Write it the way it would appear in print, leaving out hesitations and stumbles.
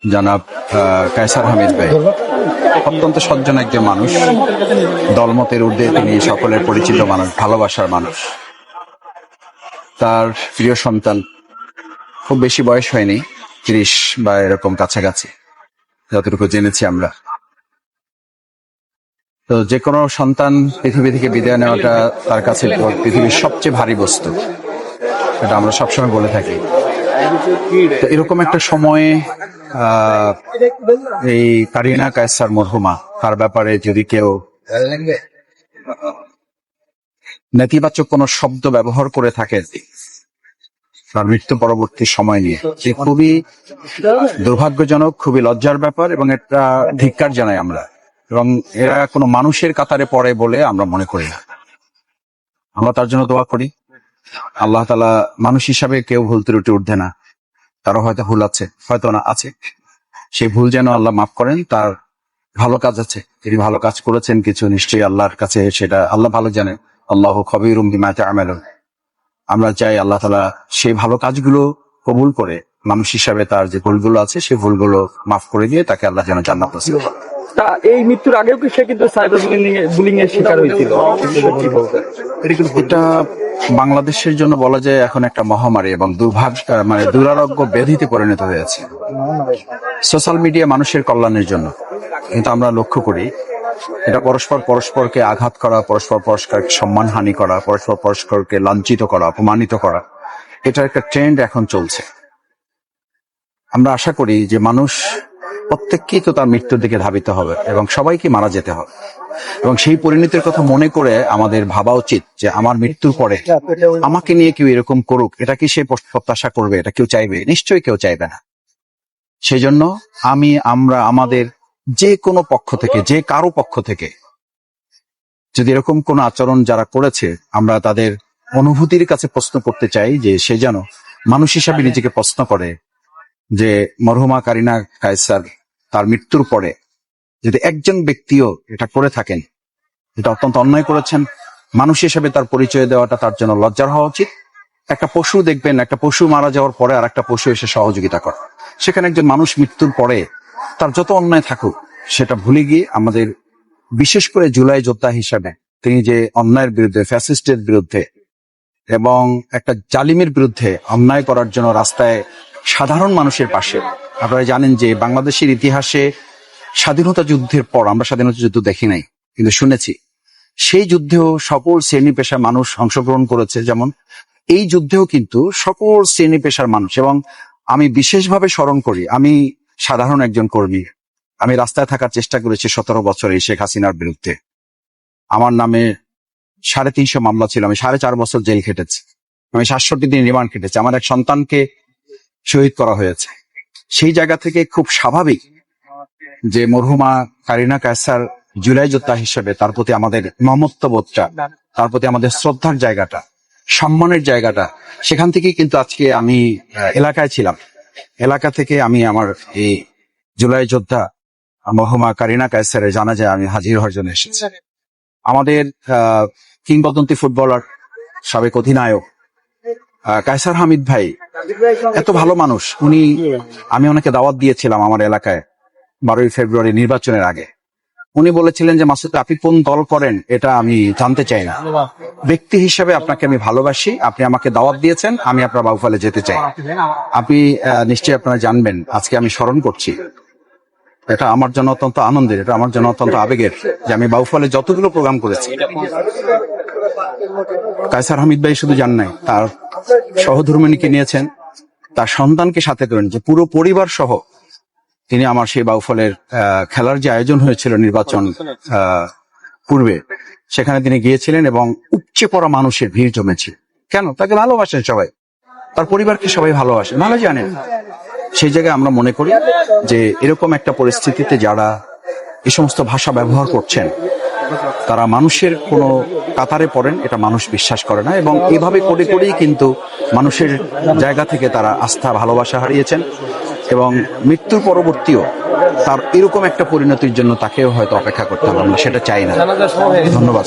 জনাব কায়সার হামিদ ভাই অত্যন্ত সজ্জন একজন মানুষ, দলমতের ঊর্ধ্বে তিনি সকলের পরিচিত মানুষ, ভালোবাসার মানুষ। তার প্রিয় সন্তান, খুব বেশি বয়স হয়নি, 30 বা এরকম কাছাকাছি যতটুকু জেনেছি আমরা। তো যে কোনো সন্তান পৃথিবী থেকে বিদায় নেওয়াটা তার কাছে পৃথিবীর সবচেয়ে ভারী বস্তু, এটা আমরা সবসময় বলে থাকি। তো এরকম একটা সময়ে এই কারিনা কায়সার মরহুমা, তার ব্যাপারে যদি কেউ নেতিবাচক কোনো শব্দ ব্যবহার করে থাকে তার মৃত্যু পরবর্তী সময় নিয়ে, যে খুবই দুর্ভাগ্যজনক, খুবই লজ্জার ব্যাপার, এবং এটা ধিক্কার জানাই আমরা। এবং এরা কোনো মানুষের কাতারে পড়ে বলে আমরা মনে করি না। আমরা তার জন্য দোয়া করি, আল্লাহ তাআলা, মানুষ হিসাবে কেউ ভুল ত্রুটি ঊর্ধ্বে না, তারও হয়তো ভুল আছে, হয়তো না আছে, সেই ভুল যেন আল্লাহ মাফ করেন। তার ভালো কাজ আছে, তিনি ভালো কাজ করেছেন কিছু, নিশ্চয়ই আল্লাহর কাছে সেটা আল্লাহ ভালো জানেন। আল্লাহু খবীরুম বিমা তা'মালুন। আমরা চাই আল্লাহ তাআলা সেই ভালো কাজগুলো কবুল করে মানুষ হিসাবে তার যে ভুলগুলো আছে সেই ভুলগুলো মাফ করে দিয়ে তাকে আল্লাহ যেন জান্নাত নসিব করেন। তা এই মৃত্যুর আগেও কি সে কিন্তু সাইবার বুলিং এর শিকার হয়েছিল? এটা বাংলাদেশের জন্য বলা যায় এখন একটা মহামারী এবং দুরারোগ্য ব্যাধিতে পরিণত হয়েছে। সোশ্যাল মিডিয়া মানুষের কল্যাণের জন্য, কিন্তু আমরা লক্ষ্য করি এটা পরস্পরকে আঘাত করা, পরস্পরকে সম্মানহানি করা, পরস্পরকে লাঞ্ছিত করা, অপমানিত করা, এটা একটা ট্রেন্ড এখন চলছে। আমরা আশা করি যে মানুষ প্রত্যেককেই তো তার মৃত্যুর দিকে ধাবিত হবে এবং সবাইকে মারা যেতে হবে, এবং সেই পরিণতির কথা মনে করে আমাদের ভাবা উচিত যে আমার মৃত্যুর পরে আমাকে নিয়ে কেউ এরকম করুক, এটা কি সে প্রত্যাশা করবে? এটা কেউ চাইবে? নিশ্চয়ই কেউ চাইবে না। সেই জন্য আমরা আমাদের যে কোনো পক্ষ থেকে, যে কারো পক্ষ থেকে যদি এরকম কোন আচরণ যারা করেছে, আমরা তাদের অনুভূতির কাছে প্রশ্ন করতে চাই যে সে যেন মানুষ হিসাবে নিজেকে প্রশ্ন করে যে মরহুমা কারিনা কায়সার তার মৃত্যুর পরে যদি একজন ব্যক্তিও এটা করে থাকেন, এটা অত্যন্ত অন্যায় করেছেন। মানুষ হিসেবে তার পরিচয় দেওয়াটা তার জন্য লজ্জার হওয়া উচিত। একটা পশু দেখবেন, একটা পশু মারা যাওয়ার পরে আর একটা পশু এসে সহযোগিতা করে, সেখানে একজন মানুষ মৃত্যুর পরে তার যত অন্যায় থাকুক সেটা ভুলে গিয়ে আমাদের, বিশেষ করে জুলাই যোদ্ধা হিসাবে তিনি যে অন্যায়ের বিরুদ্ধে, ফ্যাসিস্টের বিরুদ্ধে এবং একটা জালিমের বিরুদ্ধে অন্যায় করার জন্য রাস্তায় সাধারণ মানুষের পাশে। আপনারা জানেন যে বাংলাদেশের ইতিহাসে স্বাধীনতা যুদ্ধের পর আমরা স্বাধীনতা যুদ্ধ দেখি নাই, কিন্তু শুনেছি সেই যুদ্ধেও সকল শ্রেণী পেশার মানুষ অংশগ্রহণ করেছে। যেমন এই যুদ্ধেও কিন্তু সকল শ্রেণী পেশার মানুষ, এবং আমি বিশেষভাবে স্মরণ করি, আমি সাধারণ একজন কর্মী, আমি রাস্তায় থাকার চেষ্টা করেছি 17 বছর এই শেখ হাসিনার বিরুদ্ধে। আমার নামে 350 মামলা ছিল, আমি 4.5 বছর জেল খেটেছি, আমি 67 দিন রিমান্ড খেটেছি, আমার এক সন্তানকে শহীদ করা হয়েছে। সেই জায়গা থেকে খুব স্বাভাবিক যে মরহুমা কারিনা কায়সার জুলাই যোদ্ধা হিসেবে তার প্রতি আমাদের মমত্ববোধটা, তার প্রতি আমাদের শ্রদ্ধার জায়গাটা, সম্মানের জায়গাটা, সেখান থেকেই কিন্তু আজকে আমি এলাকায় ছিলাম। এলাকা থেকে আমি আমার এই জুলাই যোদ্ধা মরহুমা কারিনা কায়সারের জানাজায় আমি হাজির হওয়ার জন্য এসেছি। আমাদের কিংবদন্তি ফুটবলার, সাবেক অধিনায়ক কায়সার হামিদ ভাই এত ভালো মানুষ। আমি ওনাকে দাওয়াত দিয়েছিলাম আমার এলাকায় 12 ফেব্রুয়ারি নির্বাচনের আগে। উনি বলেছিলেন যে মাসুদ, আপনি কোন দল করেন এটা আমি জানতে চাই না, ব্যক্তি হিসেবে আপনাকে আমি ভালোবাসি, আপনি আমাকে দাওয়াত দিয়েছেন, আমি আপনার বাউফলে যেতে চাই। আপনি নিশ্চয়ই আপনারা জানবেন, আজকে আমি স্মরণ করছি, এটা আমার জন্য অত্যন্ত আনন্দের, এটা আমার জন্য অত্যন্ত আবেগের যে আমি বাউফলে যতগুলো প্রোগ্রাম করেছি, কায়সার হামিদ ভাই শুধু জান নাই, তার সহধর্মিণীকে নিয়েছেন, তার সন্তানকে সাথে করে নিয়েছেন, পুরো পরিবার সহ তিনি আমার সেই বাউফলের খেলার যে আয়োজন হয়েছিল নির্বাচন পূর্বে, সেখানে তিনি গিয়েছিলেন এবং উপচে পড়া মানুষের ভিড় জমেছে। কেন? তাকে ভালোবাসেন সবাই, তার পরিবারকে সবাই ভালোবাসেন, ভালো জানেন। সেই জায়গায় আমরা মনে করি যে এরকম একটা পরিস্থিতিতে যারা এই সমস্ত ভাষা ব্যবহার করছেন তারা মানুষের কোনো কাতারে পড়েন, এটা মানুষ বিশ্বাস করে না, এবং এভাবে করে করেই কিন্তু মানুষের জায়গা থেকে তারা আস্থা, ভালোবাসা হারিয়েছেন, এবং মৃত্যুর পরবর্তীও তার এরকম একটা পরিণতির জন্য তাকেও হয়তো অপেক্ষা করতে হবে, আমরা সেটা চাই না। ধন্যবাদ।